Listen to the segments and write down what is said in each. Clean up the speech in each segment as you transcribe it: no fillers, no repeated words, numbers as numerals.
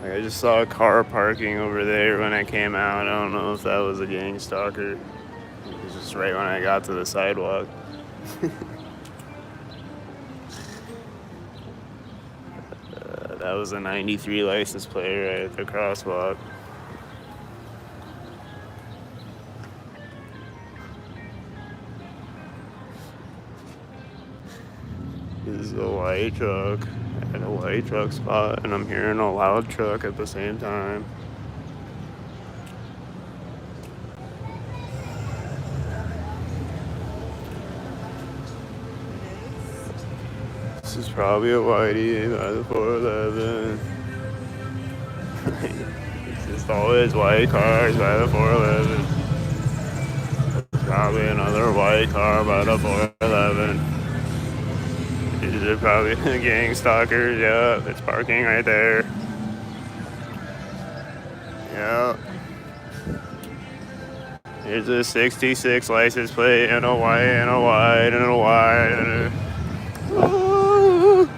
Like, I just saw a car parking over there when I came out. I don't know if that was a gang stalker. It was just right when I got to the sidewalk. That was a 93 license plate right at the crosswalk. This is a white truck at a white truck spot, and I'm hearing a loud truck at the same time. This is probably a whitey by the 411. It's just always white cars by the 411. Probably another white car by the 411. These are probably gang stalkers. Yeah, it's parking right there. Yeah. Here's a 66 license plate and a white and a white and a white and a... Oh.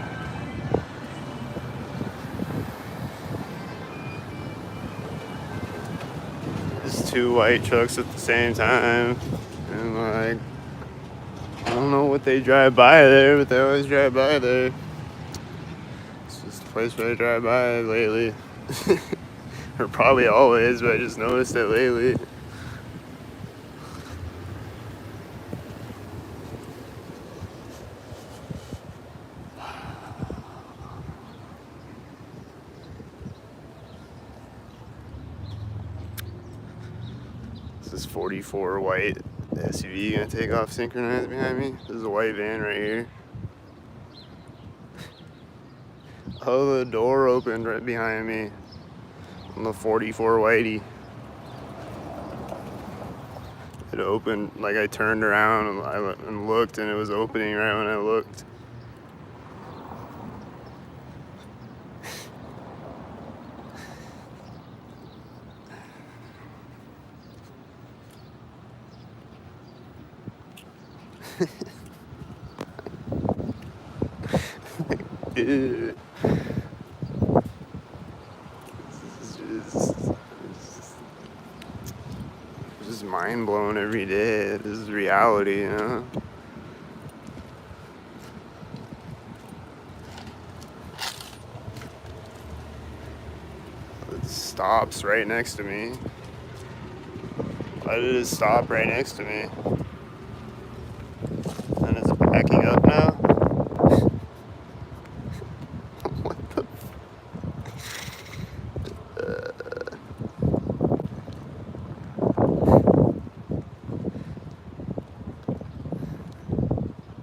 There's two white trucks at the same time. And like, I don't know what they drive by there, but they always drive by there. It's just a place where I drive by lately. Or probably always, but I just noticed it lately. This is 44 white SUV gonna take off synchronized behind me. This is a white van right here. Oh, the door opened right behind me on the 44 whitey. It opened, like I turned around and looked, and it was opening right when I looked. Dude. It's just mind blown every day. This is reality, you know? It stops right next to me. Why did it stop right next to me? And it's backing up now? What the?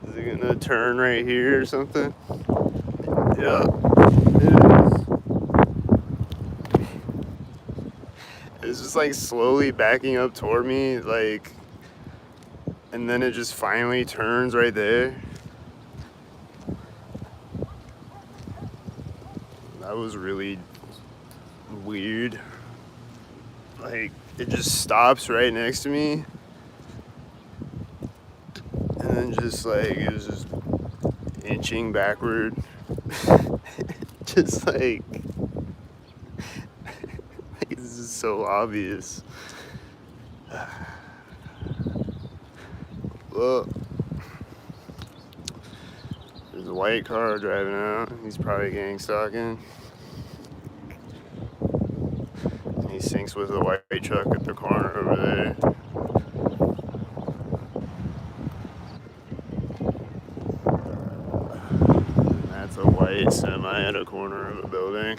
Is it gonna turn right here or something? Yeah, it is. It's just like slowly backing up toward me, like, and then it just finally turns right there. That was really weird. Like, it just stops right next to me, and then just like, it was just inching backward. Just like this is so obvious. Look, there's a white car driving out. He's probably gang stalking. And he syncs with the white truck at the corner over there. And that's a white semi at a corner of a building.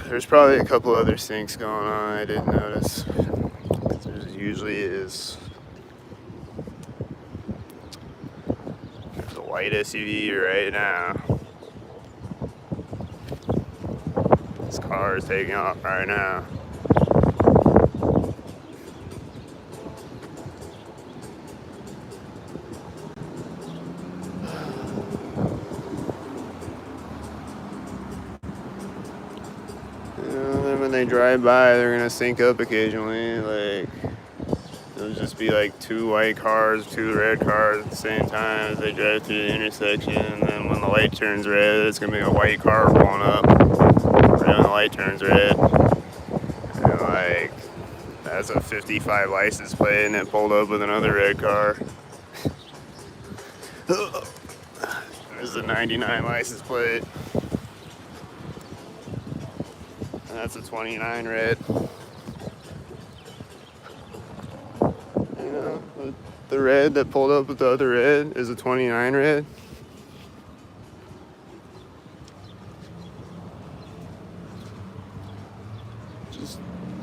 There's probably a couple other syncs going on I didn't notice. There usually is. There's a white SUV right now. This car is taking off right now. Then when they drive by, they're gonna sync up occasionally, like. It'll just be like two white cars, two red cars at the same time as they drive through the intersection. And then when the light turns red, it's gonna be a white car pulling up right when the light turns red. And like, that's a 55 license plate, and it pulled up with another red car. There's a 99 license plate. And that's a 29 red. You know, the red that pulled up with the other red is a 29 red.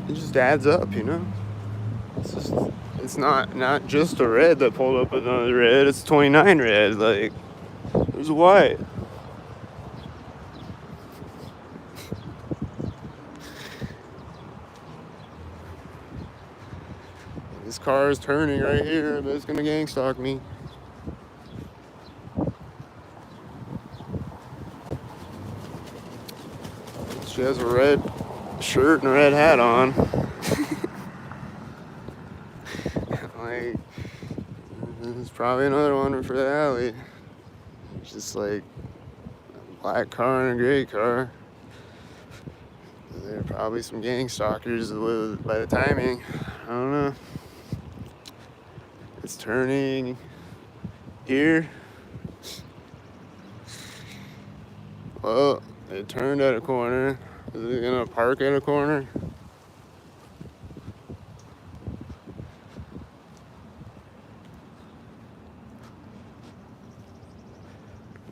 It just adds up, you know. It's not just a red that pulled up with another red. It's 29 red. Like, there's a white. This car is turning right here, but it's gonna gang stalk me. She has a red shirt and a red hat on. Like, there's probably another one for the alley. It's just like a black car and a gray car. There are probably some gang stalkers by the timing. I don't know. It's turning here. Well, it turned at a corner. Is it gonna park at a corner?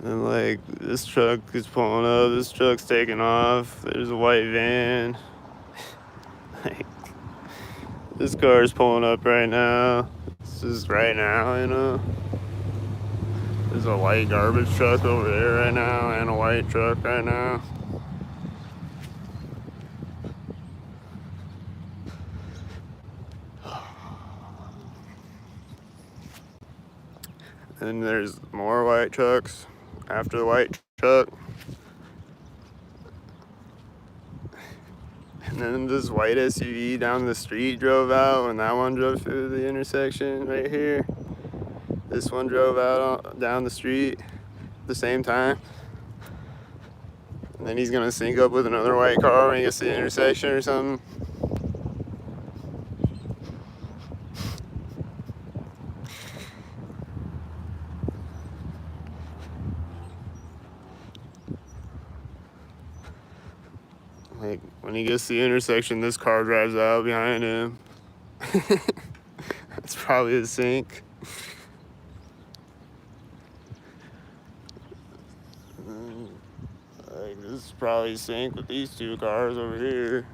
And like, this truck is pulling up, this truck's taking off, there's a white van. Like, this car is pulling up right now. This is right now, you know. There's a white garbage truck over there right now, and a white truck right now. And there's more white trucks after the white truck. And then this white SUV down the street drove out when that one drove through the intersection right here. This one drove out down the street at the same time. And then he's gonna sync up with another white car when he gets to the intersection or something. Like, when he gets to the intersection, this car drives out behind him. That's probably a sync. Like, this is probably sync with these two cars over here.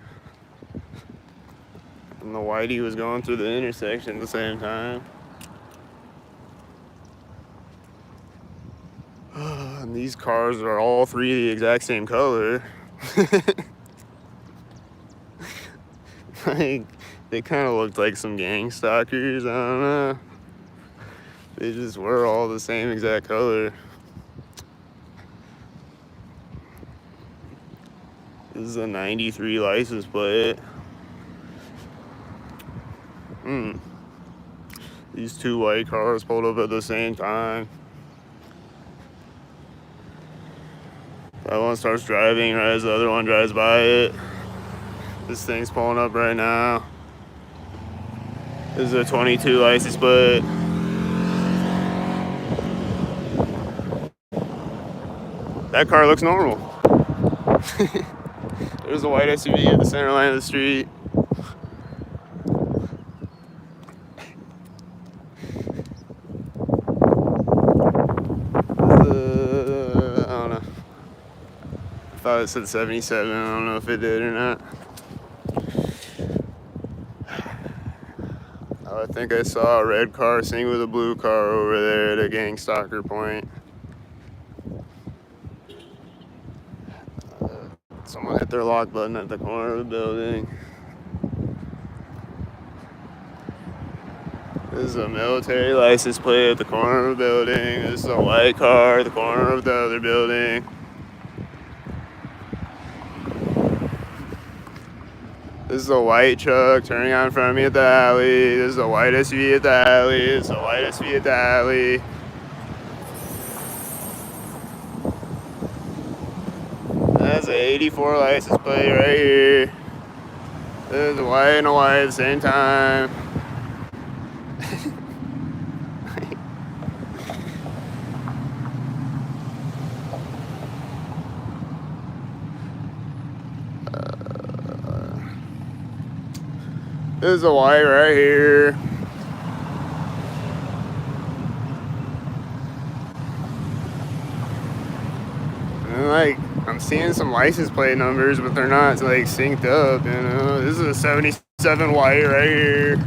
And the whitey was going through the intersection at the same time. And these cars are all three the exact same color. Like, they kind of looked like some gang stalkers, I don't know. They just were all the same exact color. This is a 93 license plate. These two white cars pulled up at the same time. That one starts driving right as the other one drives by it. This thing's pulling up right now. This is a 22 license plate. That car looks normal. There's a white SUV at the center line of the street. I don't know. I thought it said 77. I don't know if it did or not. I think I saw a red car sync with a blue car over there at a gang stalker point. Someone hit their lock button at the corner of the building. This is a military license plate at the corner of the building. This is a white car at the corner of the other building. This is a white truck turning out in front of me at the alley. This is a white SUV at the alley. This is a white SUV at the alley. That's an 84 license plate right here. There's a white and a white at the same time. There's a white right here. And like, I'm seeing some license plate numbers, but they're not like synced up, you know. This is a 77 white right here.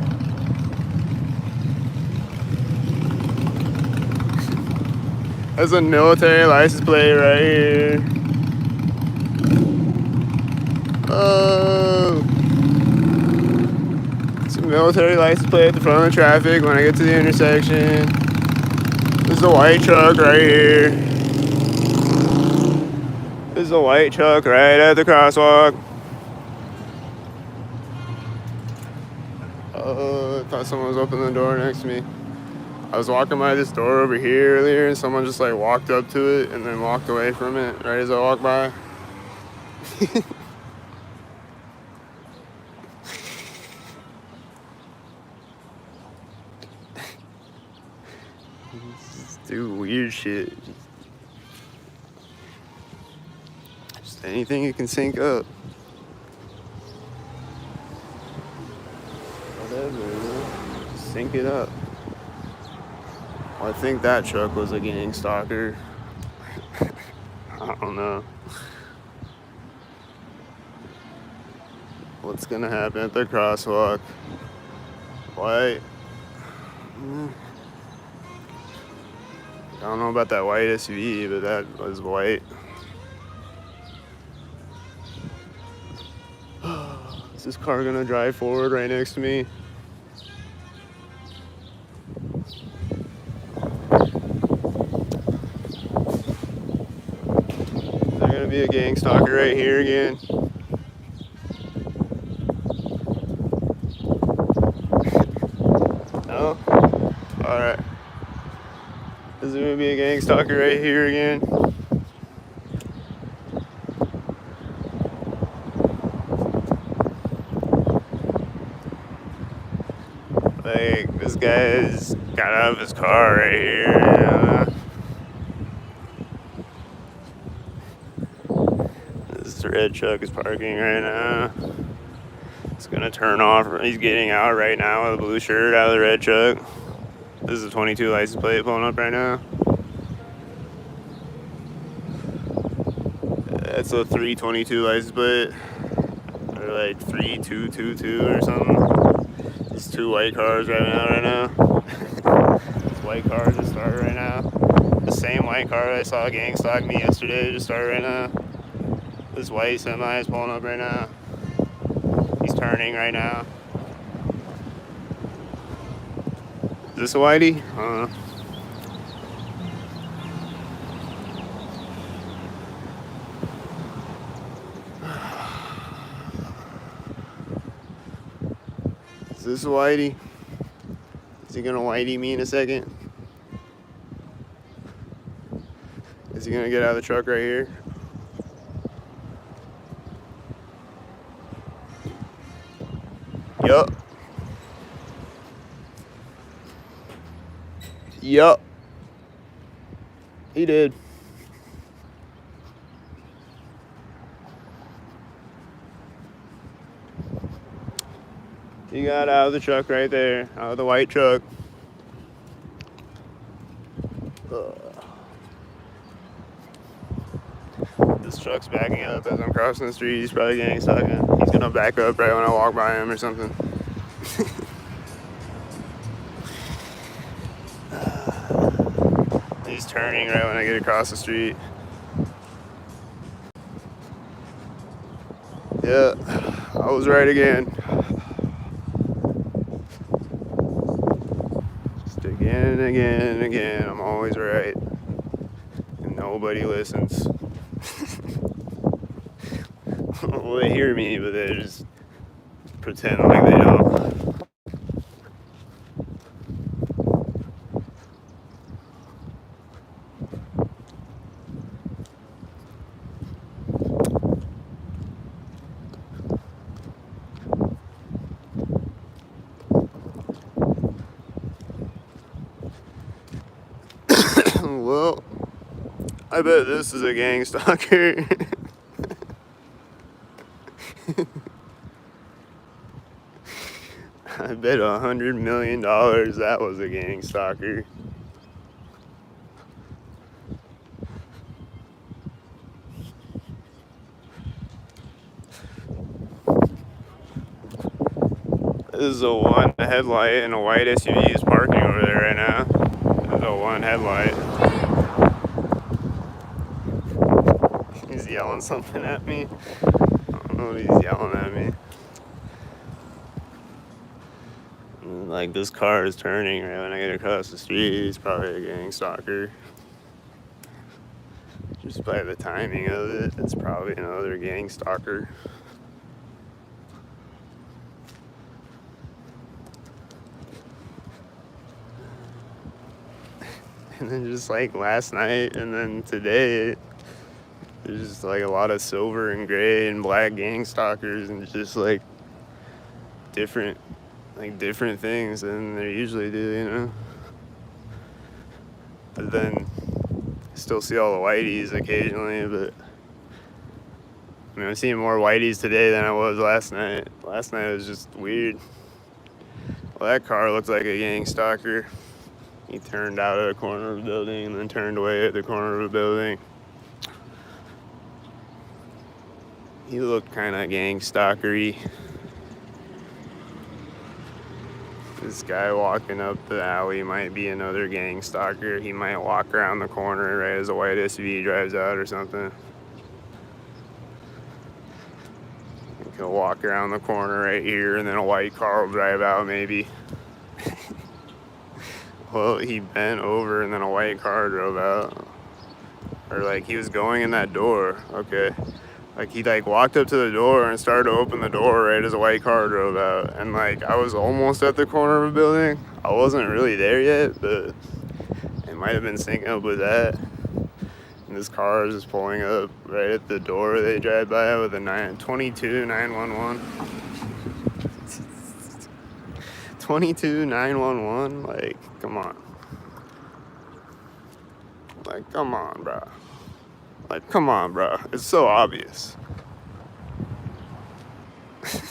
That's a military license plate right here. Oh. It's a military license plate at the front of the traffic when I get to the intersection. There's a white truck right here. There's a white truck right at the crosswalk. I thought someone was opening the door next to me. I was walking by this door over here earlier and someone just like walked up to it and then walked away from it right as I walked by. Just do weird shit. Just anything you can sync up. Whatever, just sync it up. Well, I think that truck was a gang stalker. I don't know. What's gonna happen at the crosswalk? White. I don't know about that white SUV, but that was white. Is this car gonna drive forward right next to me? Is there gonna be a gang stalker right here again? No? Alright. Is there gonna be a gang stalker right here again? Like, this guy's got out of his car right here. This red truck is parking right now. It's gonna turn off. He's getting out right now with a blue shirt out of the red truck. This is a 22 license plate pulling up right now. That's a 322 license plate. Or like 3222 or something. These two white cars right now. This white car just started right now. The same white car I saw gang stalk me yesterday just started right now. This white semi is pulling up right now. He's turning right now. Is this a whitey? I don't know. Is this a whitey? Is he gonna whitey me in a second? Is he gonna get out of the truck right here? Yup. Yup. He did. He got out of the truck right there, out of the white truck. This truck's backing up as I'm crossing the street. He's probably getting stuck in. He's gonna back up right when I walk by him or something. He's turning right when I get across the street. Yeah, I was right again. Just again and again and again, I'm always right. And nobody listens. Well, they hear me, but they just pretend like they don't. Well, I bet this is a gang stalker. I bet $100 million that was a gang stalker. This is a one headlight and a white SUV is parking over there right now. There's a one headlight. He's yelling something at me. I don't know what he's yelling at me. Like, this car is turning right when I get across the street. He's probably a gang stalker. Just by the timing of it, it's probably another gang stalker. And then just like last night and then today, there's just like a lot of silver and gray and black gang stalkers and just like different things than they usually do, But then I still see all the whiteys occasionally, but I mean, I'm seeing more whiteys today than I was last night. Last night was just weird. Well, that car looked like a gang stalker. He turned out at a corner of a building and then turned away at the corner of a building. He looked kind of gang stalkery. This guy walking up the alley might be another gang stalker. He might walk around the corner right as a white SUV drives out or something. He'll walk around the corner right here and then a white car will drive out maybe. Well, he bent over and then a white car drove out. Or like he was going in that door. Okay. Like he like walked up to the door and started to open the door right as a white car drove out. And like I was almost at the corner of a building. I wasn't really there yet, but it might have been syncing up with that. And this car is just pulling up right at the door they drive by with a 22 911. 22 911, like, come on. Like, come on, bro. Like, come on, bro. It's so obvious. Like,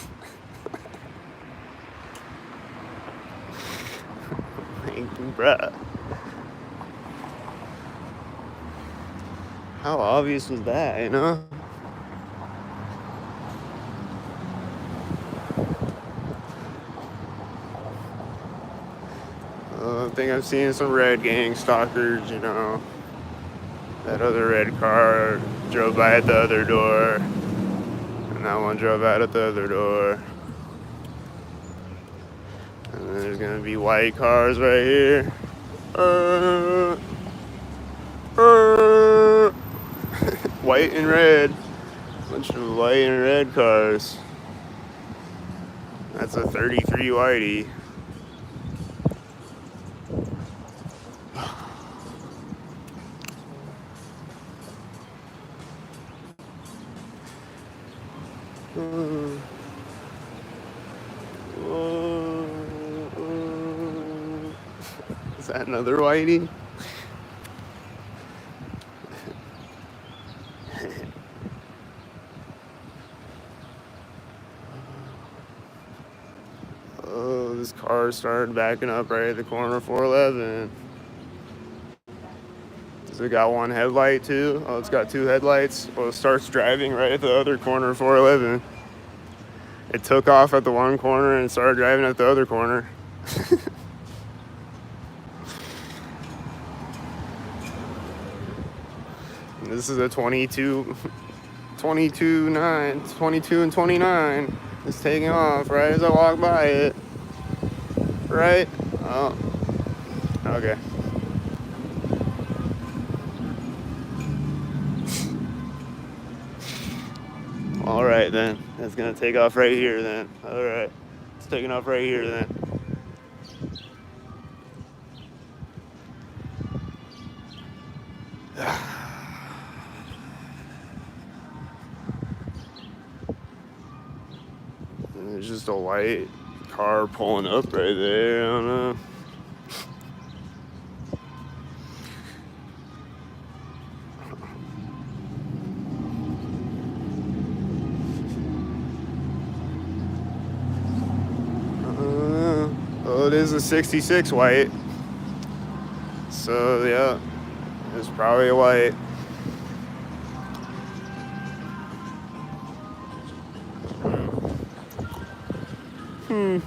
bruh. How obvious was that, I think I've seen some red gang stalkers, That other red car drove by at the other door. And that one drove out at the other door. And then there's gonna be white cars right here. White and red. Bunch of white and red cars. That's a 33 whitey. Is that another whitey? Oh, this car started backing up right at the corner of 411. Does it got one headlight too? Oh, it's got two headlights. Well, it starts driving right at the other corner of 411. It took off at the one corner and started driving at the other corner. This is a 22 and 29. It's taking off right as I walk by it. Right? Oh. Okay. All right then. It's gonna take off right here then. All right. It's taking off right here then. There's just a white car pulling up right there. I don't know. Oh, it is a 66 white. So yeah, it's probably a white. Hmm.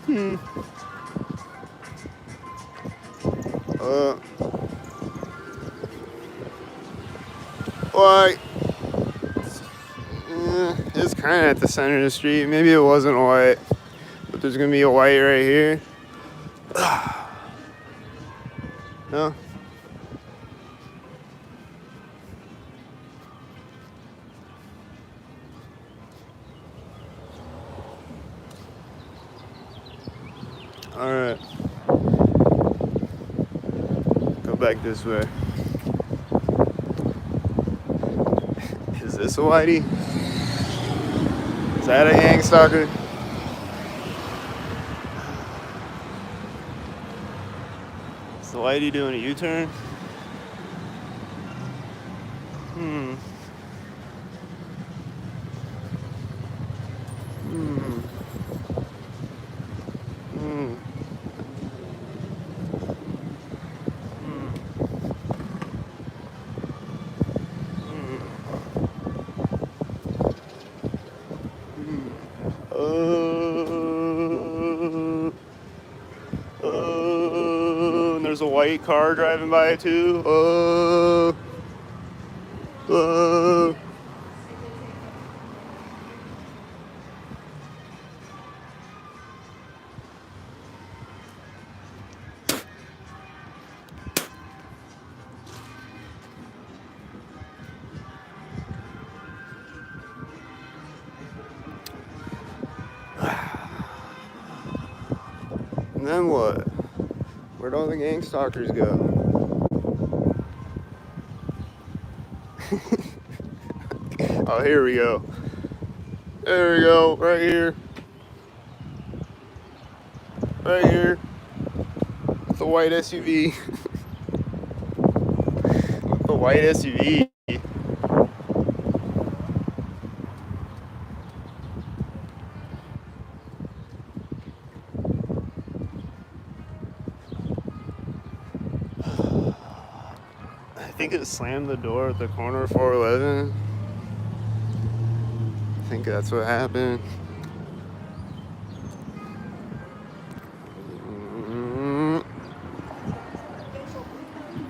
Hmm. White. It's kind of at the center of the street. Maybe it wasn't a white, but there's gonna be a white right here. No. All right. Go back this way. Is this a whitey? Is that a gang stalker? Is the whitey doing a U-turn? Hmm. Hmm. Hmm. And there's a white car driving by too. And then what? Where'd all the gang stalkers go? Oh, here we go. There we go, right here. Right here. The white SUV. The white SUV. I think it slammed the door at the corner of 411. I think that's what happened.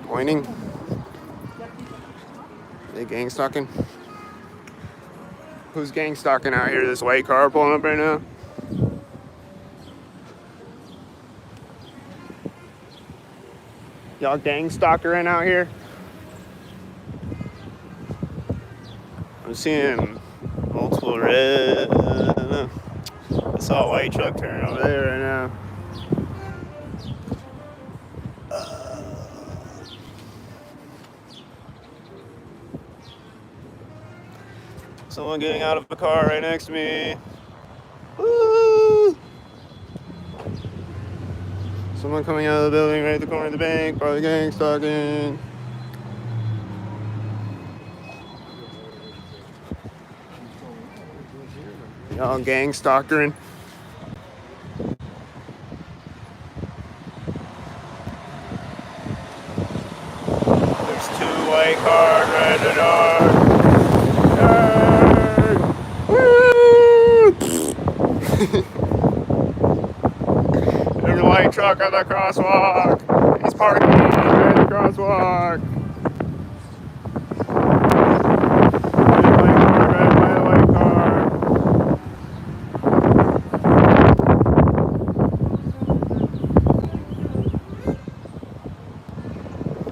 Pointing. They gang stalking. Who's gang stalking out here? This white car pulling up right now? Y'all gang stalkering out here? I'm seeing multiple red. I saw a white truck turn over there right now. Someone getting out of a car right next to me. Woo! Someone coming out of the building right at the corner of the bank. Probably gang stalking. Y'all gang stalking. There's two white cars right in the dark. There's a white truck on the crosswalk. He's parking right at the crosswalk.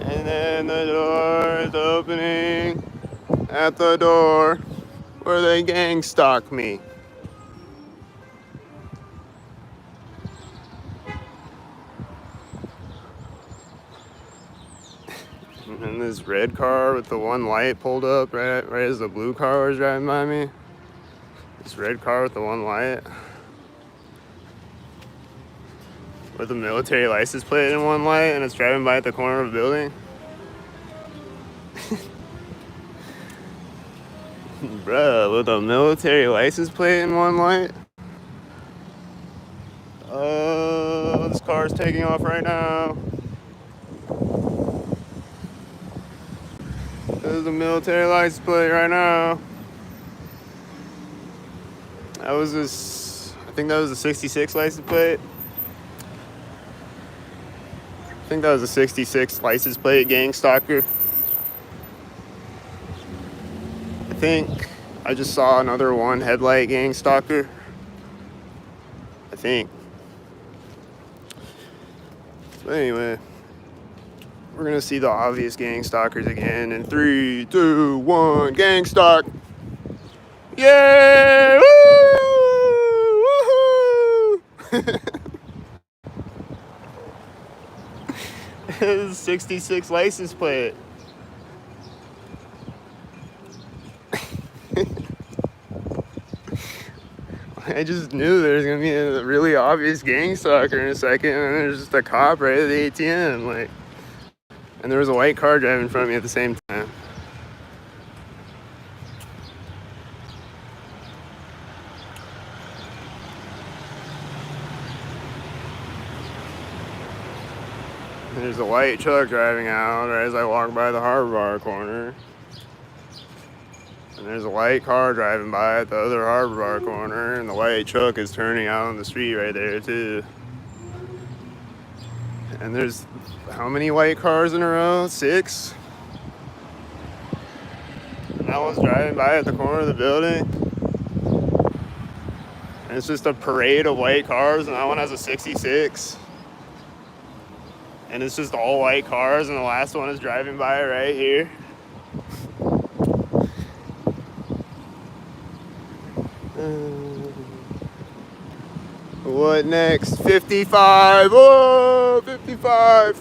And then there's door is opening at the door where they gang stalk me. And this red car with the one light pulled up right as the blue car was driving by me. This red car with the one light. With a military license plate in one light and it's driving by at the corner of a building. Bruh, with a military license plate in one light. This car's taking off right now. There's a military license plate right now. I think that was a 66 license plate. I think that was a 66 license plate gang stalker. I think I just saw another one headlight gang stalker. I think. But anyway, we're gonna see the obvious gang stalkers again in 3, 2, 1, gang stalk. Yay! Woo! Woohoo! This is 66 license plate. I just knew there was gonna be a really obvious gang stalker in a second, and there's just a cop right at the ATM, like, and there was a white car driving in front of me at the same time. There's a white truck driving out right as I walk by the Harbor Bar corner. And there's a white car driving by at the other Harbor Bar corner, and the white truck is turning out on the street right there too. And there's how many white cars in a row? 6? And that one's driving by at the corner of the building. And it's just a parade of white cars, and that one has a 66. And it's just all white cars, and the last one is driving by right here. What next? 55. Oh, 55.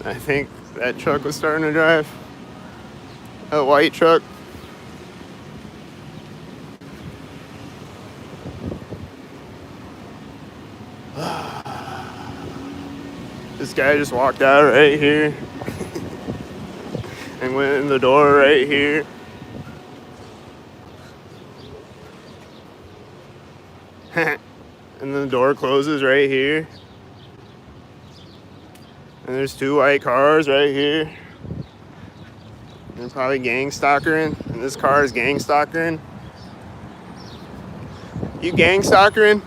I think that truck was starting to drive. A white truck. This guy just walked out right here and went in the door right here. And then the door closes right here. And there's 2 white cars right here. They're probably gang stalkering. And this car is gang stalkering. You gang stalkering?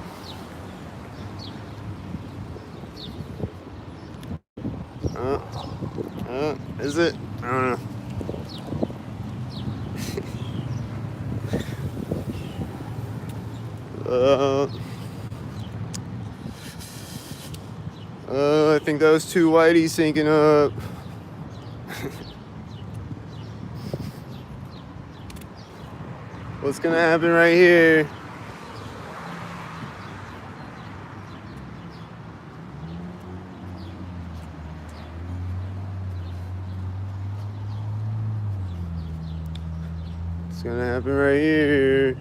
Is it? I don't know. I think those 2 whiteys syncing up. What's gonna happen right here? What's gonna happen right here?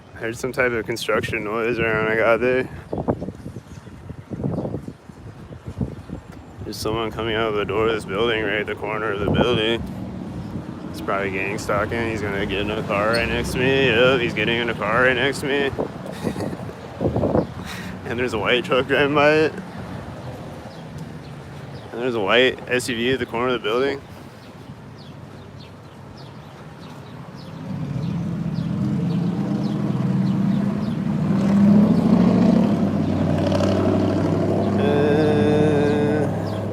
I heard some type of construction noise around I got there. There's someone coming out of the door of this building right at the corner of the building. It's probably gang stalking. He's gonna get in a car right next to me. Yep, he's getting in a car right next to me. And there's a white truck driving by it. And there's a white SUV at the corner of the building.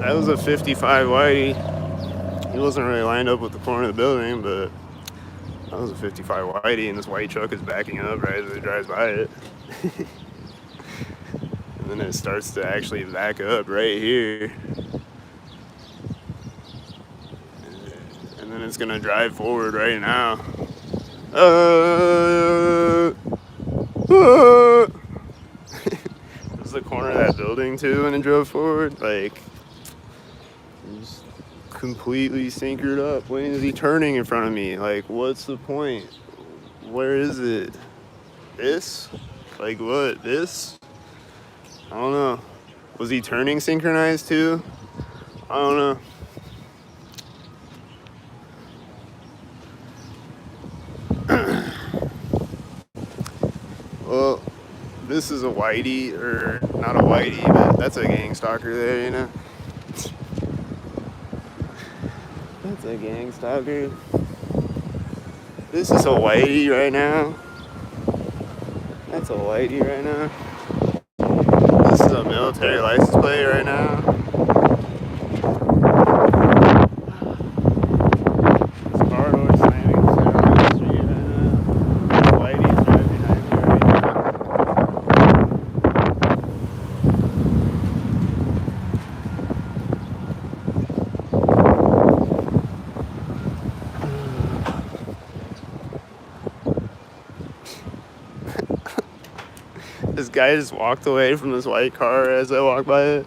That was a 55 Whitey. He wasn't really lined up with the corner of the building, but that was a 55 Whitey, and this white truck is backing up right as it drives by it. And then it starts to actually back up right here. And then it's gonna drive forward right now. This is the corner of that building too, and it drove forward. Like, just completely sinkered up. When is he turning in front of me? Like, what's the point? Where is it? This? Like, what? This? I don't know. Was he turning synchronized too? I don't know. Well, this is a whitey, or not a whitey, but that's a gang stalker there, you know? That's a gang stalker. This is a whitey right now. That's a whitey right now. This is a military license plate right now. This car door slamming on the street right now. Whitey's right behind me right now. This guy just walked away from this white car as I walked by it.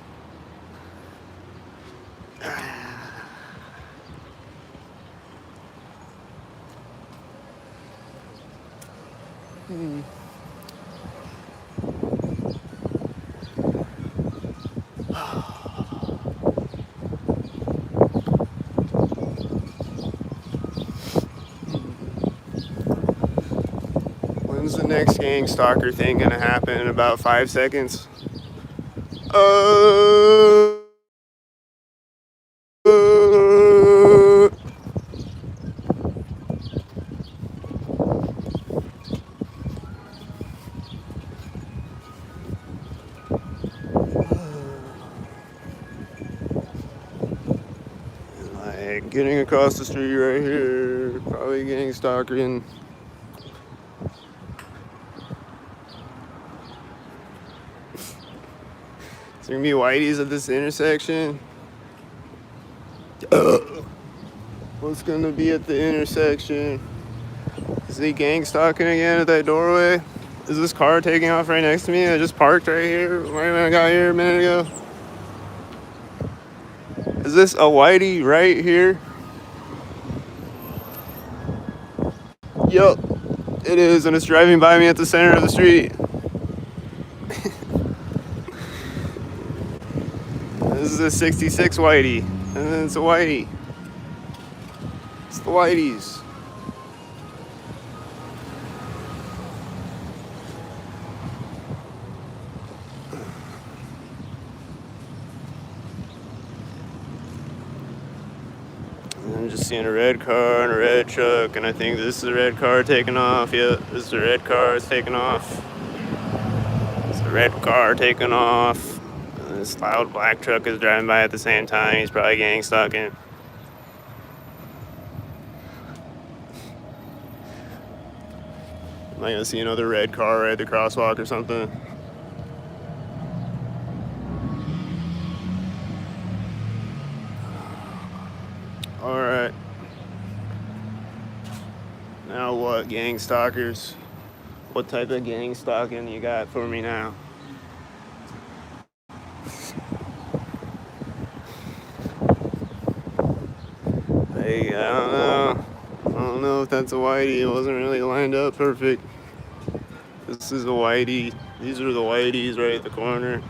When's the next gang stalker thing gonna happen? In about 5 seconds? Like, getting across the street right here, probably gang stalking. Is there gonna be whiteys at this intersection? What's gonna be at the intersection? Is he gang stalking again at that doorway? Is this car taking off right next to me? I just parked right here right when I got here a minute ago. Is this a whitey right here? Yup, it is, and it's driving by me at the center of the street. This is a 66 whitey, and then it's a whitey. It's the whiteys. I'm just seeing a red car and a red truck, and I think this is a red car taking off. Yep, this is a red car is taking off. It's a red car taking off. And this loud black truck is driving by at the same time. He's probably gang stalking. Am I gonna see another red car right at the crosswalk or something? Alright. Now what, gang stalkers? What type of gang stalking you got for me now? Hey, I don't know. I don't know if that's a whitey. It wasn't really lined up perfect. This is a whitey. These are the whiteys right at the corner.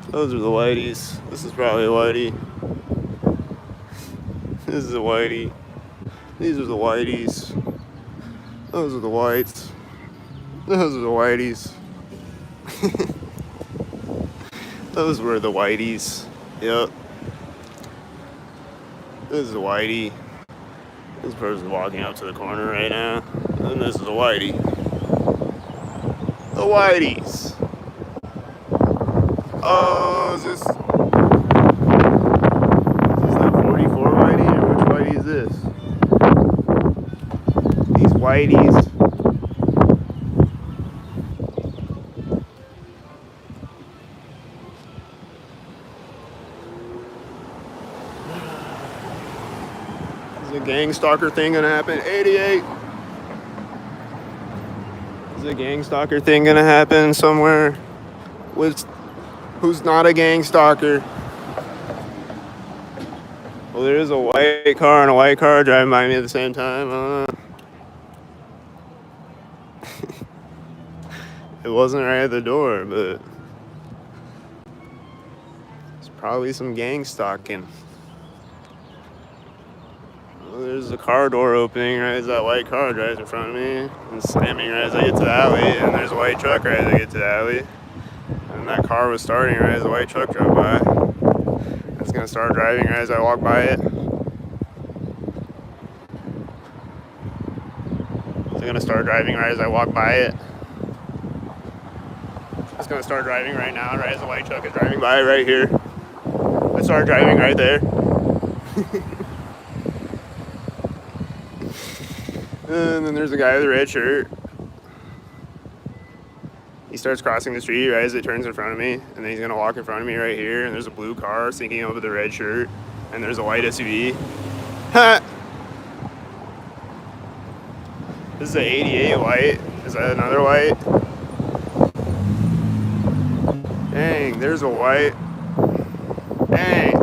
Those are the whiteys. This is probably a whitey. This is a whitey. These are the whiteys. Those are the whites. Those are the whiteys. Those were the whiteys. Yep. This is a whitey. This person's walking up to the corner right now. And this is a whitey. The whiteys. Oh, is this... whiteys. Is a gang stalker thing gonna happen? 88. Is a gang stalker thing gonna happen somewhere with who's not a gang stalker? Well, there is a white car and a white car driving by me at the same time. I don't know. It wasn't right at the door, but it's probably some gang stalking. Well, there's a car door opening right as that white car drives in front of me and slamming right as I get to the alley, and there's a white truck right as I get to the alley. And that car was starting right as the white truck drove by. It's gonna start driving right as I walk by it. It's gonna start driving right as I walk by it. It's gonna start driving right now, right as the white truck is driving by right here. It started driving right there. And then there's a guy with a red shirt. He starts crossing the street right as it turns in front of me, and then he's gonna walk in front of me right here, and there's a blue car sinking over the red shirt, and there's a white SUV. Ha! This is an 88 white. Is that another white? Dang, there's a white. Dang.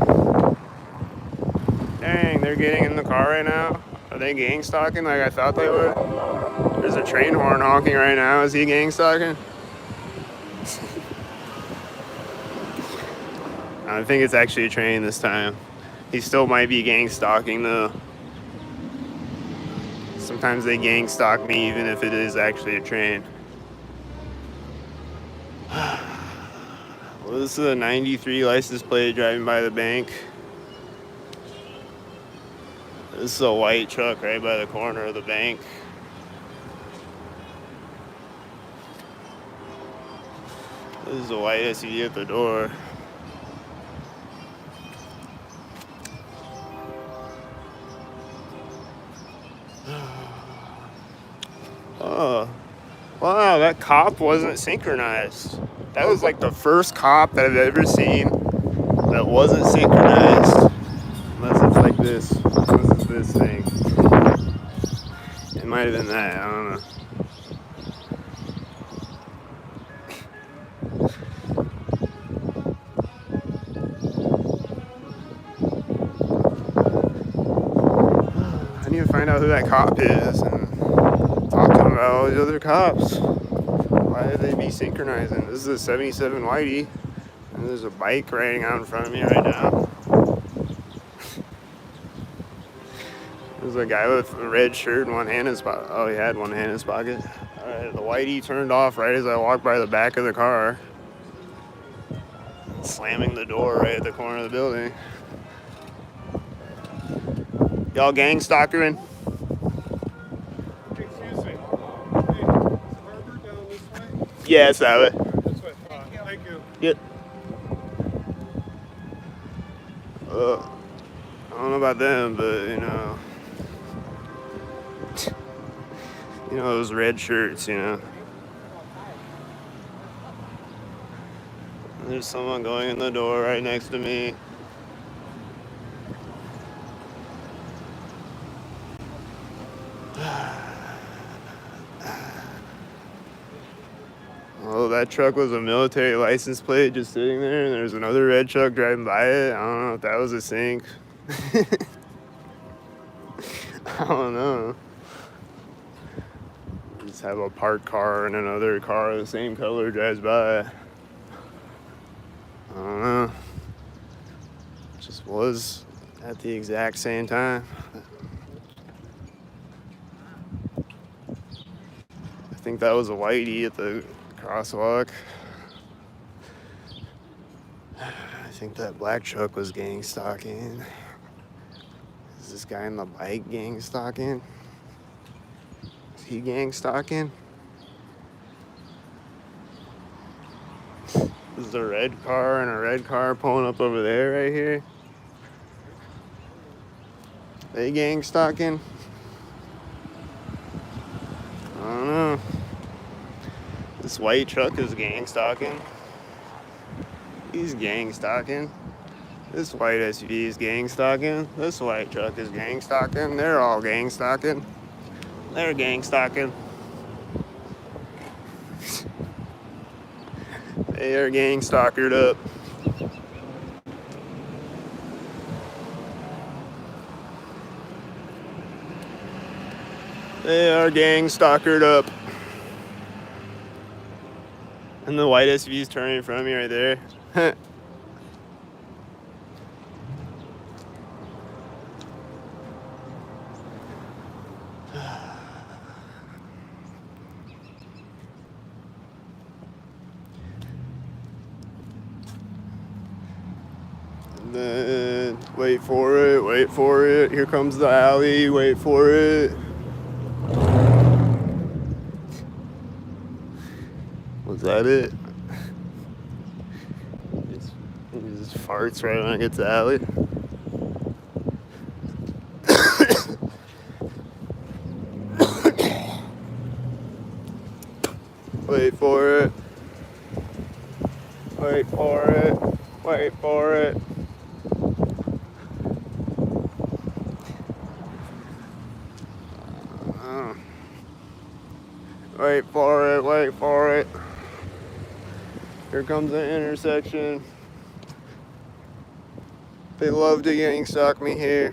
Dang, they're getting in the car right now. Are they gang stalking like I thought they would? There's a train horn honking right now. Is he gang stalking? I think it's actually a train this time. He still might be gang stalking though. Sometimes they gang stalk me even if it is actually a train. Well, this is a 93 license plate driving by the bank. This is a white truck right by the corner of the bank. This is a white SUV at the door. Oh, wow, that cop wasn't synchronized. That was like the first cop that I've ever seen that wasn't synchronized. Unless it's like this. Unless it's this thing. It might have been that, I don't know. I need to find out who that cop is and talk to him about all these other cops. Why did they be synchronizing? This is a 77 Whitey, and there's a bike riding out in front of me right now. There's a guy with a red shirt and one hand in his pocket. Oh, he had one hand in his pocket. Alright, the Whitey turned off right as I walked by the back of the car, slamming the door right at the corner of the building. Y'all gang stalkering? Excuse me. Hey, is Harbor down this way? Yeah, it's that way. This way. Thank you. Yep. I don't know about them, but you know those red shirts, There's someone going in the door right next to me. Oh, that truck was a military license plate just sitting there, and there's another red truck driving by it. I don't know if that was a sync. I don't know. Just have a parked car and another car of the same color drives by. I don't know. Just was at the exact same time. I think that was a Whitey at the crosswalk. I think that black truck was gang stalking. Is this guy on the bike gang stalking? Is he gang stalking? This is a red car and a red car pulling up over there right here. They gang stalking? don't know. This white truck is gang stalking. He's gang stalking. This white SUV is gang stalking. This white truck is gang stalking. They're all gang stalking. They're gang stalking. They are gang stalkered up. They are gang stalkered up. And the white SUV is turning in front of me right there. And then, wait for it, wait for it. Here comes the alley, wait for it. Was that it? He just farts right when I get to the alley. Wait for it. Wait for it. Wait for it. Wait for it. Wait for it. Here comes the intersection. They love to gang stalk me here.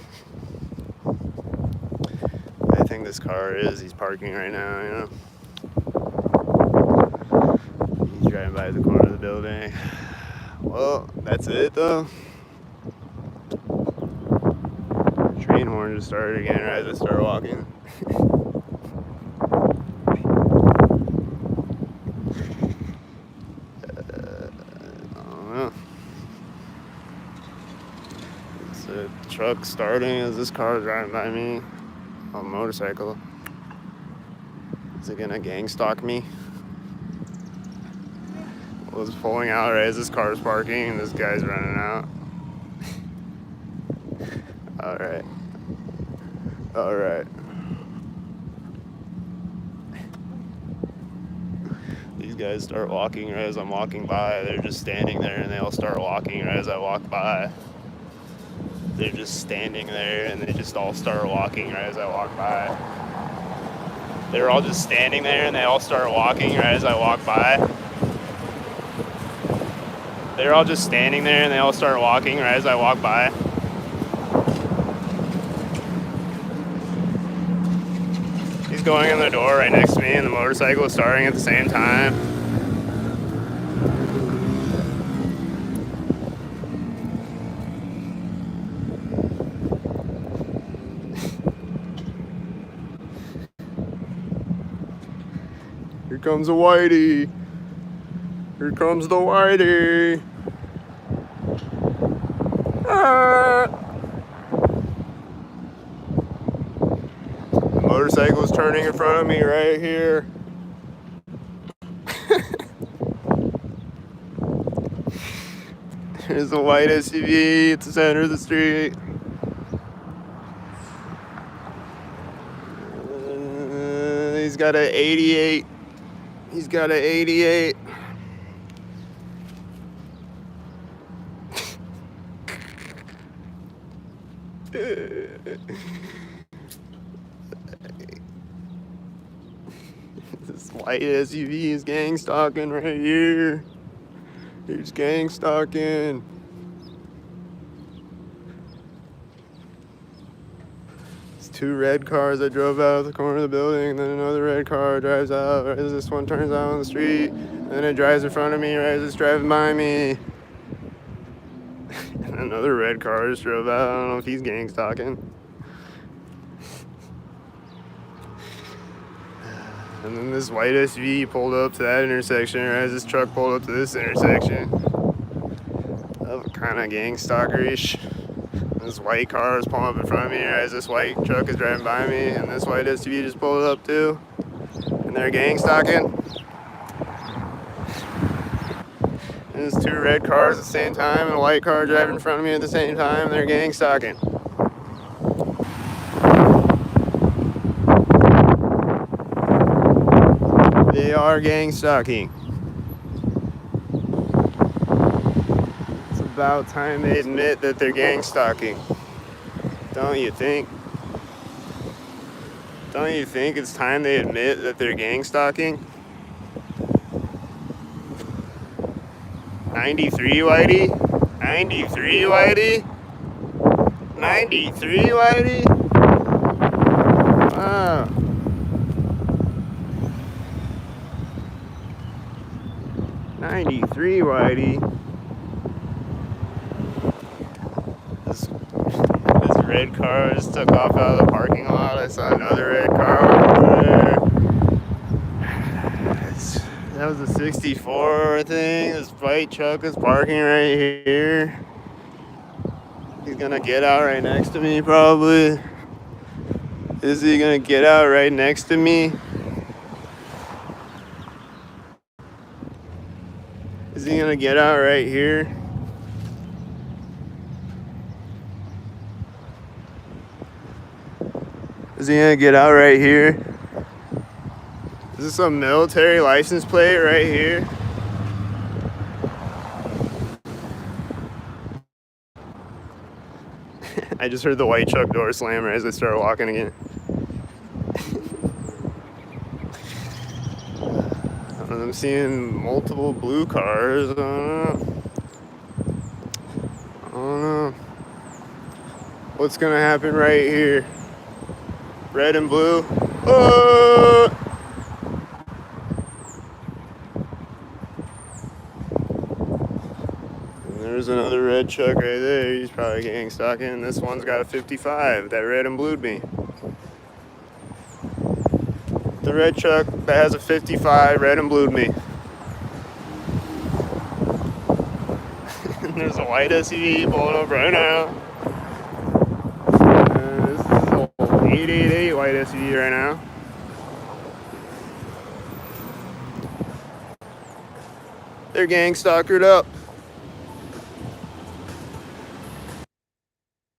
I think this car he's parking right now, you know. He's driving by the corner of the building. Well, that's it though. Train horn just started again right as I start walking. The truck starting as this car is driving by me on a motorcycle. Is it gonna gang stalk me? Well, it's pulling out right as this car is parking and this guy's running out. Alright. Alright. These guys start walking right as I'm walking by. They're just standing there and they all start walking right as I walk by. They're just standing there and they just all start walking right as I walk by. They're all just standing there and they all start walking right as I walk by. They're all just standing there and they all start walking right as I walk by. He's going in the door right next to me and the motorcycle is starting at the same time. Here comes a whitey. Here comes the whitey. Ah. The motorcycle is turning in front of me right here. There's a white SUV at the center of the street. He's got an 88. He's got an 88. This white SUV is gang stalking right here. He's gang stalking. It's two red cars that drove out of the corner of the building, and then another red car drives out right as this one turns out on the street, and then it drives in front of me right as it's driving by me. And another red car just drove out. I don't know if he's gang stalking. And then this white SUV pulled up to that intersection right as this truck pulled up to this intersection. Kind of gang stalkerish. This white car is pulling up in front of me right as this white truck is driving by me, and this white SUV just pulled up too. And they're gang stalking. And there's two red cars at the same time and a white car driving in front of me at the same time, and they're gang stalking. are gang stalking. It's about time they admit that they're gang stalking. Don't you think? Don't you think it's time they admit that they're gang stalking? 93 Whitey? 93 Whitey? 93 Whitey? Wow. 93 Whitey. This red car just took off out of the parking lot. I saw another red car over there. That was a 64, I think. This white truck is parking right here. He's gonna get out right next to me, probably. Is he gonna get out right next to me? Is he gonna get out right here? Is he gonna get out right here? Is this a military license plate right here? I just heard the white truck door slam right as I started walking again. I'm seeing multiple blue cars. I don't know. What's gonna happen right here? Red and blue. Oh! And there's another red truck right there. He's probably gang stalking. This one's got a 55. That red and blued me. The red truck that has a 55 red and blued me. And there's a white SUV pulling up right now. This is a 888 white SUV right now. They're gang stalkered up.